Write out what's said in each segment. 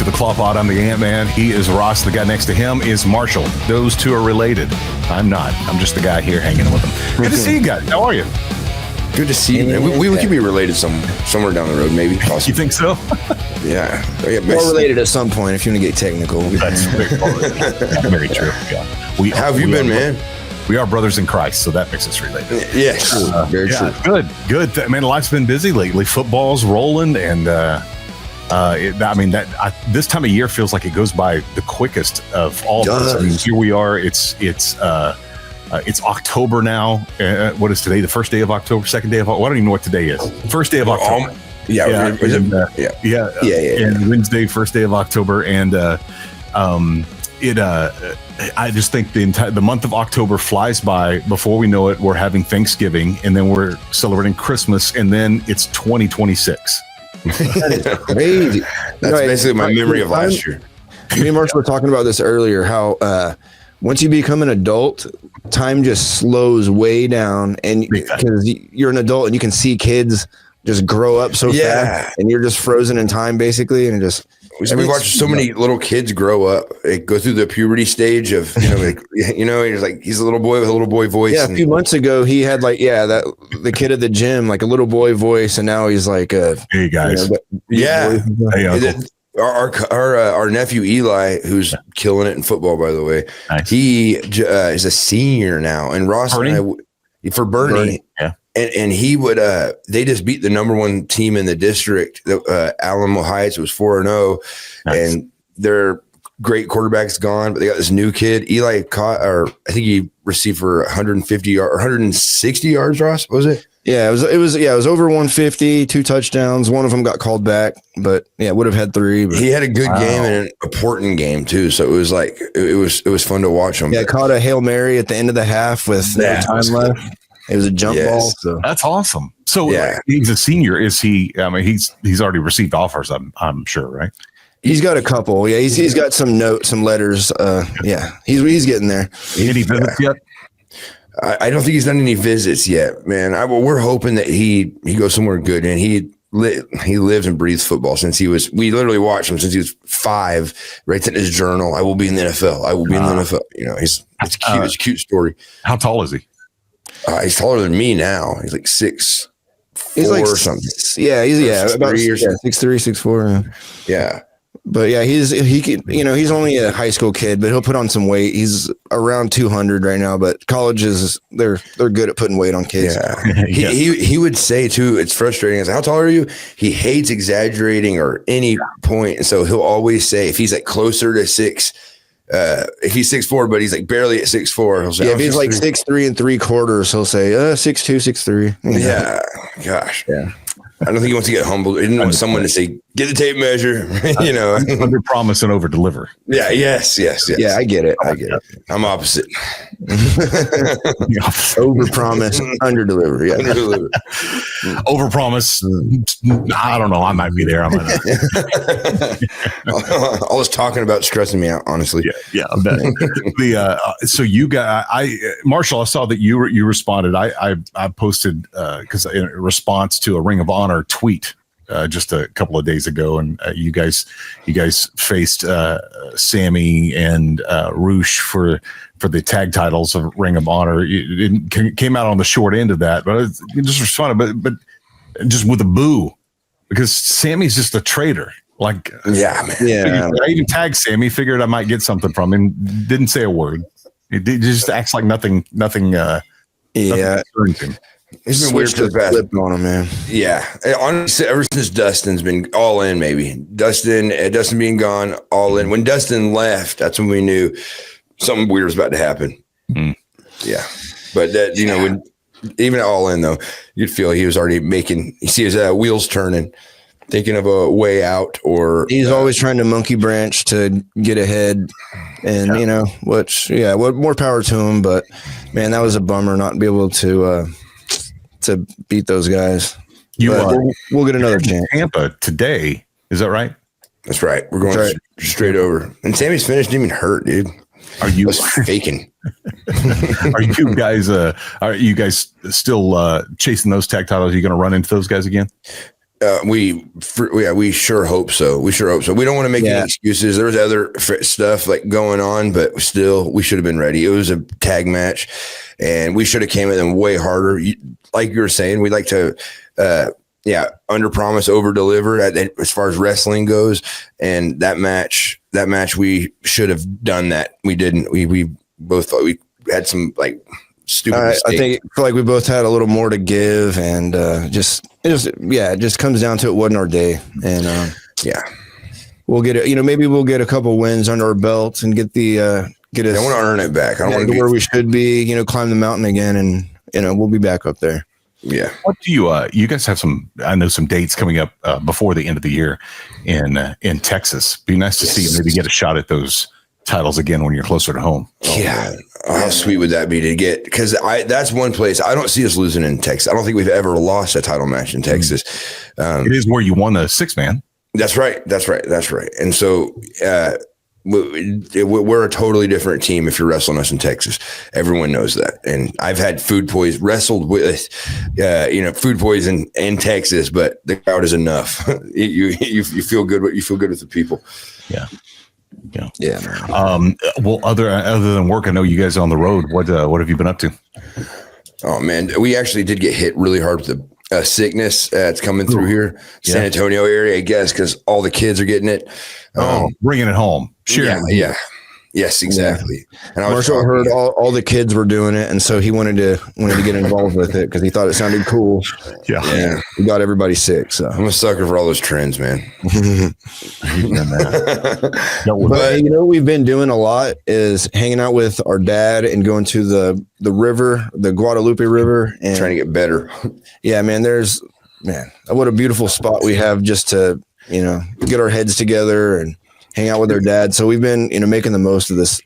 to the Claw Pod. I'm the Ant-Man. He is Ross. The guy next to him is Marshall. Those two are related. I'm not. I'm just the guy here hanging with them. Good to see you guys. How are you? Good to see you, man. We could be related somewhere down the road, maybe. Possibly. You think so? Yeah. More related at some point, if you want to get technical. That's very true. Yeah. How have you been, man? We are brothers in Christ, so that makes us related. Yes, very true. Good. Man, life's been busy lately. Football's rolling, and this time of year feels like it goes by the quickest of all of us. I mean, here we are. It's October now. What is today? The first day of October, second day of October? I don't even know what today is. First day of October. And Wednesday, first day of October, and I just think the month of October flies by. Before we know it, we're having Thanksgiving, and then we're celebrating Christmas, and then it's 2026. That is crazy. That's basically my memory of last year. Me and Marshall were talking about this earlier, how once you become an adult, time just slows way down, and because you're an adult and you can see kids just grow up so fast, and you're just frozen in time basically, and it just. We watch so many little kids grow up, go through the puberty stage of, he's a little boy with a little boy voice. Yeah, a few months ago, he had the kid at the gym, like a little boy voice, and now he's like, hey guys, hey, our nephew Eli, who's killing it in football, by the way, nice. He is a senior now, and Ross and I, for Bernie. Yeah. And he would they just beat the number one team in the district, Alamo Heights. It was 4-0, nice. And their great quarterback's gone, but they got this new kid. Eli I think he received for 150 or 160 yards. Ross, was it? Yeah, it was over 150, 2 touchdowns. One of them got called back, but would have had 3. But. He had a good game and an important game too. So it was like it was fun to watch him. Yeah, caught a Hail Mary at the end of the half with no time left. It was a jump ball. So. That's awesome. So he's a senior. Is he? I mean, he's already received offers. I'm sure, right? He's got a couple. Yeah, he's got some notes, some letters. He's getting there. Any visits yet? I don't think he's done any visits yet, man. We're hoping that he goes somewhere good, and he lives and breathes football since we literally watched him since he was 5. Writes in his journal, "I will be in the NFL. I will be in the NFL." It's cute. It's a cute story. How tall is he? He's taller than me now. He's like 6'4" or something. Yeah, he's about 6'3", 6'4". Yeah. But he's only a high school kid, but he'll put on some weight. He's around 200 right now, but colleges they're good at putting weight on kids. Yeah. He would say too, it's frustrating. How tall are you? He hates exaggerating or any point, and so he'll always say if he's like closer to 6. If he's 6'4", but he's like barely at 6'4", he'll say, if he's like 6'3 3/4", he'll say 6'2", 6'3". Yeah, gosh, yeah. I don't think he wants to get humbled. He didn't want someone to say, "Get the tape measure," Under promise and over deliver. Yeah, yes. Yeah, I get it. I'm opposite. Over promise, under deliver. Yeah, under deliver. Over promise. I don't know. I might be there. I might not. All this talking about stressing me out, honestly. Yeah. I bet. So you got Marshall. I saw that you responded. I posted because in response to a Ring of Honor tweet. Just a couple of days ago, and you guys faced Sammy and RUSH for the tag titles of Ring of Honor. It came out on the short end of that, but it just responded, but just with a boo, because Sammy's just a traitor. Like, man. I even tagged Sammy, figured I might get something from him. Didn't say a word. It just acts like nothing. Nothing It's been weird to the past. On him, man. Yeah, honestly, ever since Dustin's been all in, maybe Dustin being gone, all in. When Dustin left, that's when we knew something weird was about to happen. Mm. Yeah, but that when even all in though, you'd feel he was already making. You see his wheels turning, thinking of a way out, or he's always trying to monkey branch to get ahead, and what more power to him. But man, that was a bummer not to be able to beat those guys. We'll get another chance. Tampa today, is that right? That's right. We're going straight over. And Sammy's finished, didn't even hurt, dude. Are you faking? Are you guys still chasing those tag titles? Are you going to run into those guys again? We sure hope so. We don't want to make any excuses. There was other stuff like going on, but still, we should have been ready. It was a tag match, and we should have came at them way harder. Like you were saying, we like to, under promise, over deliver as far as wrestling goes. And that match, we should have done that. We didn't. We both thought we had some like stupid mistakes. I feel like we both had a little more to give, and it just comes down to it wasn't our day. And we'll get it. Maybe we'll get a couple wins under our belt and get us. I want to earn it back. I don't want to be where we should be. Climb the mountain again, and we'll be back up there. Yeah. What do you guys have I know some dates coming up before the end of the year in Texas. Be nice to see you maybe get a shot at those titles again when you're closer to home. How sweet would that be to get? Because that's one place I don't see us losing in Texas. I don't think we've ever lost a title match in Texas. It is where you won the 6-man. That's right. And so we're a totally different team if you're wrestling us in Texas. Everyone knows that. And I've had wrestled with food poison in Texas, but the crowd is enough. you feel good. You feel good with the people. Yeah. Well, other than work, I know you guys are on the road. What have you been up to? Oh man, we actually did get hit really hard with the sickness that's coming through here, San Antonio area, I guess, because all the kids are getting it. Bringing it home. Sure. Yeah. Yes, exactly. And Marshall heard all the kids were doing it, and so he wanted to get involved with it because he thought it sounded cool. Yeah. We got everybody sick. So I'm a sucker for all those trends, man. But we've been doing a lot is hanging out with our dad and going to the river, the Guadalupe River, and trying to get better. Yeah, man. What a beautiful spot we have just to get our heads together and hang out with our dad. So we've been, making the most of this.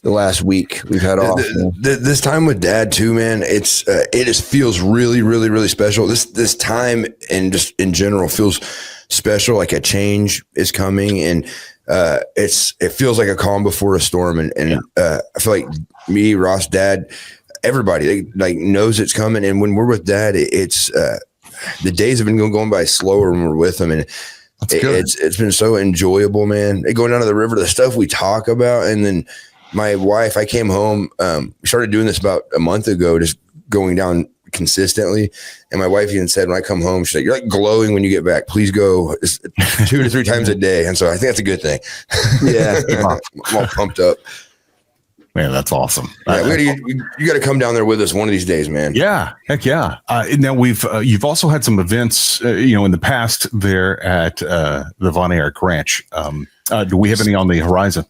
The last week we've had off. This time with dad too, man. It just feels really, really, really special. This time and just in general feels special. Like a change is coming, and it feels like a calm before a storm. And I feel like me, Ross, dad, everybody knows it's coming. And when we're with dad, it's the days have been going by slower when we're with him, and it's been so enjoyable, man. Going down to the river, the stuff we talk about, and then my wife, I came home, started doing this about a month ago, just going down consistently. And my wife even said, when I come home, she's like, "You're like glowing when you get back. Please go 2 to 3 times a day." And so I think that's a good thing. Yeah. I'm all pumped up. Man, that's awesome. Yeah, you got to come down there with us one of these days, man. Yeah, heck yeah. Now you've also had some events, in the past there at the Von Erich Ranch. Do we have any on the horizon?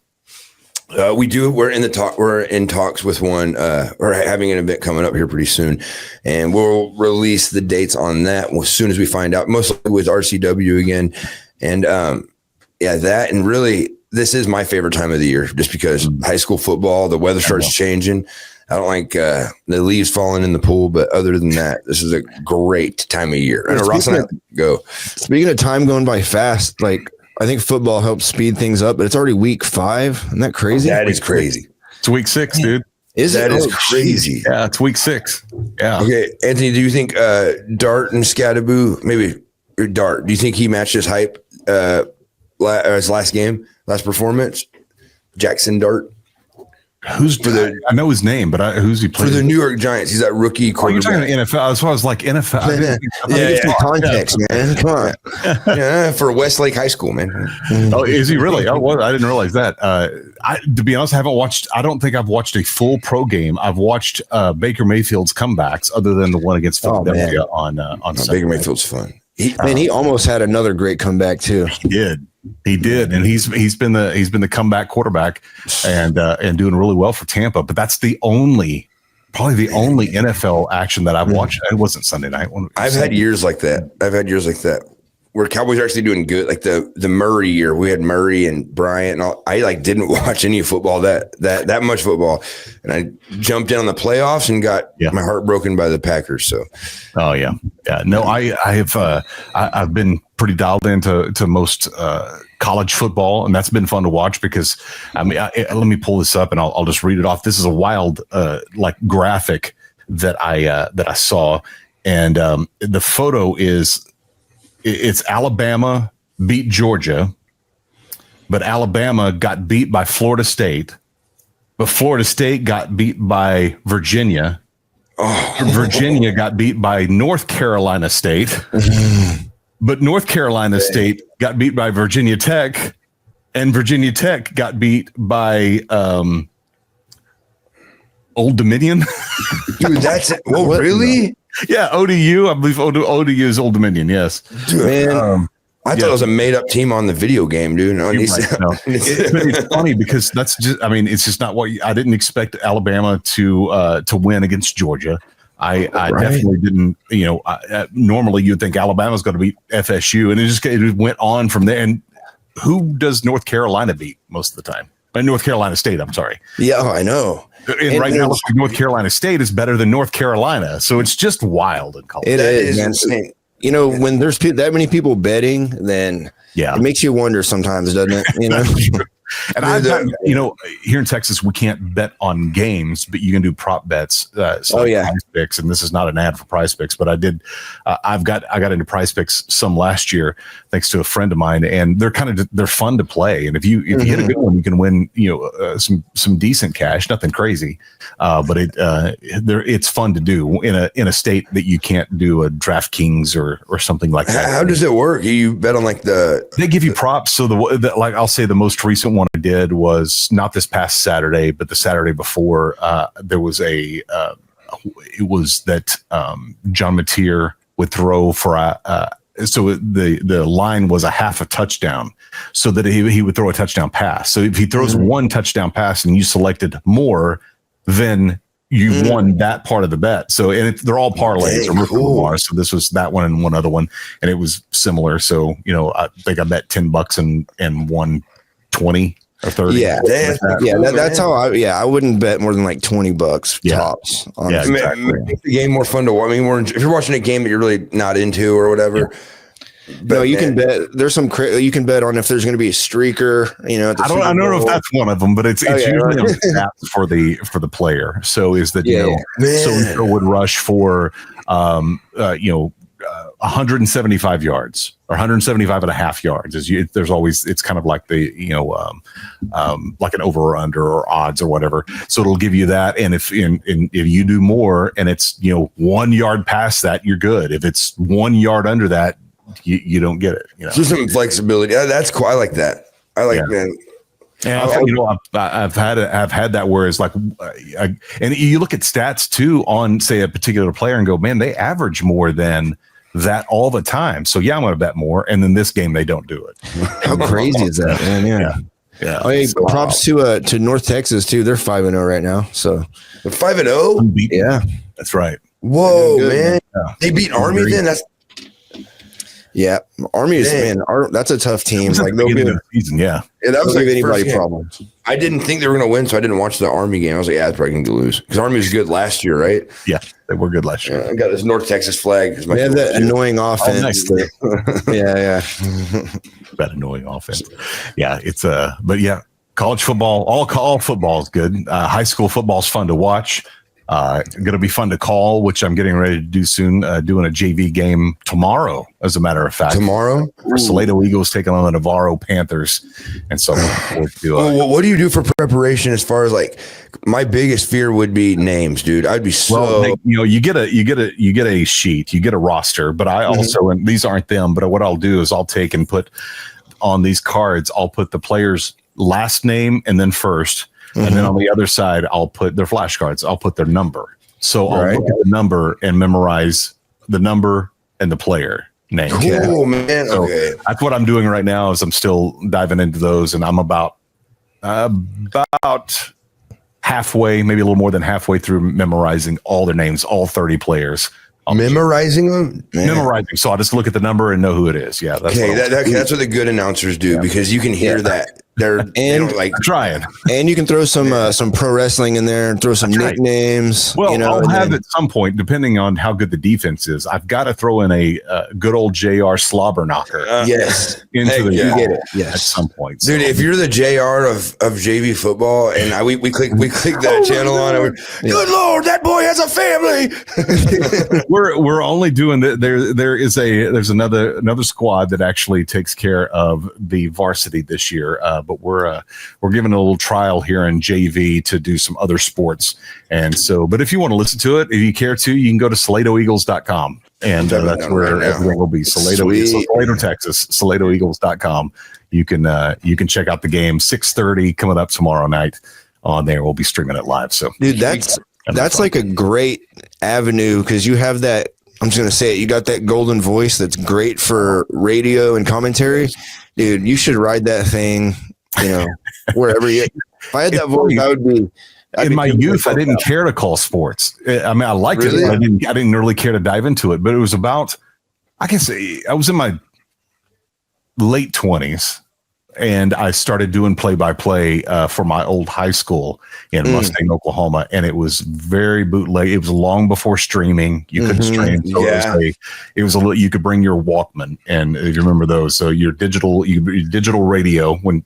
We do. We're in talks with one. We're having an event coming up here pretty soon, and we'll release the dates on that as soon as we find out. Mostly with RCW again, and that, and really, this is my favorite time of the year, just because high school football, the weather starts changing. I don't like the leaves falling in the pool, but other than that, this is a great time of year. I know Ross and I go. Speaking of time going by fast, I think football helps speed things up, but it's already week 5. Isn't that crazy? That is crazy. It's week 6, dude. That is crazy. Yeah, it's week 6. Yeah. Okay, Anthony, do you think Dart and Scadaboo, maybe Dart, do you think he matched his hype his last performance? Jackson Dart? Who's for the? I know his name, but who's he playing for the New York Giants? He's that rookie quarterback. Oh, you're talking NFL. That's why I was like NFL. Yeah, context, man. Come on. Yeah, for Westlake High School, man. Oh, is he really? I didn't realize that. To be honest, I don't think I've watched a full pro game. I've watched Baker Mayfield's comebacks, other than the one against Philadelphia on Sunday. Baker Mayfield's fun. He almost had another great comeback too. He did, and he's been the comeback quarterback and doing really well for Tampa. But that's probably the only NFL action that I've watched. It wasn't Sunday night. I've had years like that where Cowboys are actually doing good. Like the Murray year, we had Murray and Bryant, and all. I didn't watch any football that much football, and I jumped in on the playoffs and got my heart broken by the Packers. So, no, I've been pretty dialed into most college football, and that's been fun to watch because let me pull this up and I'll just read it off. This is a wild graphic that I saw, and the photo is it's Alabama beat Georgia, but Alabama got beat by Florida State, but Florida State got beat by Virginia. Virginia got beat by North Carolina State, but North Carolina State got beat by Virginia Tech, and Virginia Tech got beat by Old Dominion. Dude, that's it. Well, really? Yeah, ODU. I believe ODU is Old Dominion. Yes, dude, man. I thought it was a made-up team on the video game, dude. No, it's funny because that's just. I mean, it's just not what I didn't expect Alabama to win against Georgia. I definitely didn't. Normally you'd think Alabama's going to beat FSU, and it went on from there. And who does North Carolina beat most of the time? North Carolina State. I'm sorry. Yeah, I know. And right now, North Carolina State is better than North Carolina, so it's just wild in college. It is insane. When there's that many people betting, then it makes you wonder sometimes, doesn't it? And here in Texas, we can't bet on games, but you can do prop bets. Prize Picks, and this is not an ad for Prize Picks, but I did. I got into Prize Picks some last year thanks to a friend of mine, and they're fun to play. And if you hit a good one, you can win some decent cash, nothing crazy, but it's fun to do in a state that you can't do a DraftKings or something like that. How does it work? You bet on they give you props. So like I'll say the most recent one I did was not this past Saturday, but the Saturday before. There was it was that John Mateer would throw for so the line was a half a touchdown, so that he would throw a touchdown pass. So if he throws one touchdown pass and you selected more, then you won that part of the bet. So they're all parlays. Cool. So this was that one and one other one, and it was similar. So I think I bet $10 and won 20 or 30. Yeah, that's how I wouldn't bet more than like $20 tops. Honestly. Yeah, exactly. Make the game more fun to watch. I mean, if you're watching a game that you're really not into or whatever. But no, you can bet. There's some you can bet on if there's going to be a streaker. I don't know if that's one of them, but it's usually a stat for the player. So is that so would rush for 175 yards or 175 and a half yards. There's always, it's kind of like the like an over or under or odds or whatever. So it'll give you that, and if you do more and it's 1 yard past that, you're good. If it's 1 yard under that, you don't get it. So some flexibility. That's cool. I like that. I like that. And I've had that where it's like, and you look at stats too on say a particular player and go, man, they average more than that all the time. So I'm going to bet more. And then this game, they don't do it. How crazy is that, man? Yeah. Oh, hey, props to North Texas too. They're 5-0 right now. So they're 5-0. Yeah, that's right. Whoa, man! Yeah. They beat Army. Then that's. Yeah, Army is that's a tough team. Like they'll be the season, that was like anybody problems. I didn't think they were going to win, so I didn't watch the Army game. I was like, it's probably going to lose because Army was good last year, right? Yeah, they were good last year. I got this North Texas flag. They have that annoying offense. Yeah. That annoying offense. Yeah, it's but yeah, college football, all football is good. High school football is fun to watch. Going to be fun to call, which I'm getting ready to do soon. Doing a JV game tomorrow, as a matter of fact. Tomorrow? Salado Eagles taking on the Navarro Panthers. And so what do you do for preparation as far as like my biggest fear would be names, dude. I'd be you get a sheet, you get a roster, but I also, and these aren't them, but what I'll do is I'll take and put on these cards, I'll put the player's last name and then first. And then on the other side, I'll put their flashcards. I'll put their number. So I'll look at the number and memorize the number and the player name. Cool, man. So that's what I'm doing right now is I'm still diving into those. And I'm about halfway, maybe a little more than halfway through memorizing all their names, all 30 players. Memorizing them? Memorizing. So I'll just look at the number and know who it is. Yeah. That's what the good announcers do because you can hear that. like trying. And you can throw some pro wrestling in there, throw some nicknames. Well, I'll have at some point, depending on how good the defense is. I've got to throw in a good old JR slobber knocker. Yes, into the you get it. Yes, at some point, dude. If you're the JR of JV football, and we click that channel on, and good Lord, that boy has a family. we're only doing that. There's another squad that actually takes care of the varsity this year, but we're giving a little trial here in JV to do some other sports. And so, but if you want to listen to it, if you care to, you can go to SaladoEagles.com, and that's where everything will be. Salado, Texas, SaladoEagles.com. You can check out the game 6:30 coming up tomorrow night on there. We'll be streaming it live. So, dude, that's like a great avenue because you have that. I'm just gonna say it. You got that golden voice that's great for radio and commentary, dude. You should ride that thing. Wherever you. If I had that voice, I would be. In my youth, I didn't care to call sports. I mean, I liked it. But I didn't really care to dive into it. But it was about, I can say, I was in my late 20s, and I started doing play-by-play for my old high school in Mustang, Oklahoma, and it was very bootleg. It was long before streaming. You couldn't stream. So it was a little. You could bring your Walkman, and if you remember those, so your digital radio. When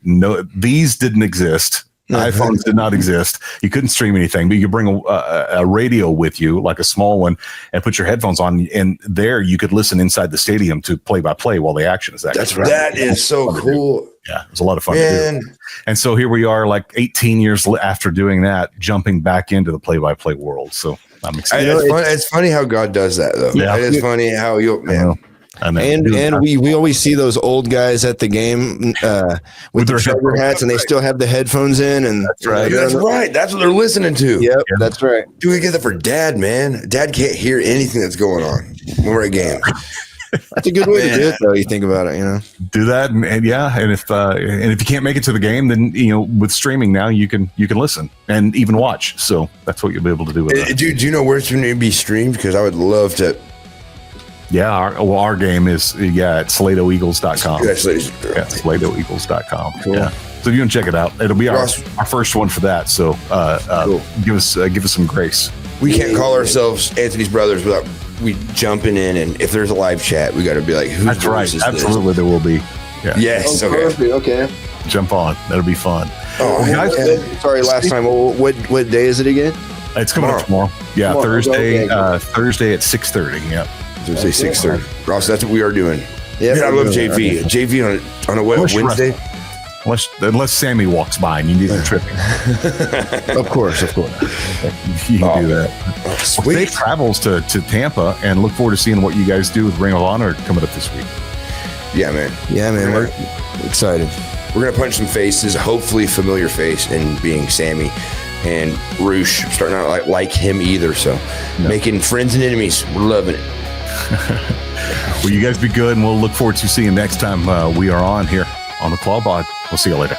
these didn't exist. iPhones did not exist. You couldn't stream anything, but you could bring a radio with you, like a small one, and put your headphones on. And there you could listen inside the stadium to play-by-play while the action is actually. That is so cool. Yeah, it was a lot of fun to do. And so here we are, like 18 years after doing that, jumping back into the play-by-play world. So I'm excited. It's funny how God does that, though. Yeah. It is funny how And we always see those old guys at the game with their shoulder hats, and they still have the headphones in. And that's right. That's what they're listening to. Yep, that's right. Do we get that for Dad, man? Dad can't hear anything that's going on when we're at game. That's a good way to do it, though. You think about it, Do that, and if you can't make it to the game, then with streaming now you can listen and even watch. So that's what you'll be able to do with it. Do you know where it's going to be streamed? Because I would love to. Yeah, our game is at SaladoEagles.com. Yeah, SaladoEagles.com. Cool. Yeah. So if you want to check it out, it'll be our first one for that. So cool. give us some grace. We can't call ourselves Anthony's Brothers without we jumping in, and if there's a live chat, we got to be like, "Who's That's right? Absolutely, there will be. Yeah. Yes. Okay. Jump on. That'll be fun. Oh, guys, sorry, last time. What day is it again? It's coming up tomorrow. Yeah, Thursday. Thursday at 6:30. Yeah. Thursday 6:30. Ross, that's what we are doing. Yeah, I love JV. JV on a Wednesday. Unless Sammy walks by and you need him tripping. Of course. You can do that. Sweet. Safe travels to Tampa, and look forward to seeing what you guys do with Ring of Honor coming up this week. Yeah, man. We're excited. We're going to punch some faces, hopefully familiar face in being Sammy and Rush. Starting out like him either. So making friends and enemies. We're loving it. Well, you guys be good, and we'll look forward to seeing you next time we are on here on the Claw Pod. We'll see you later.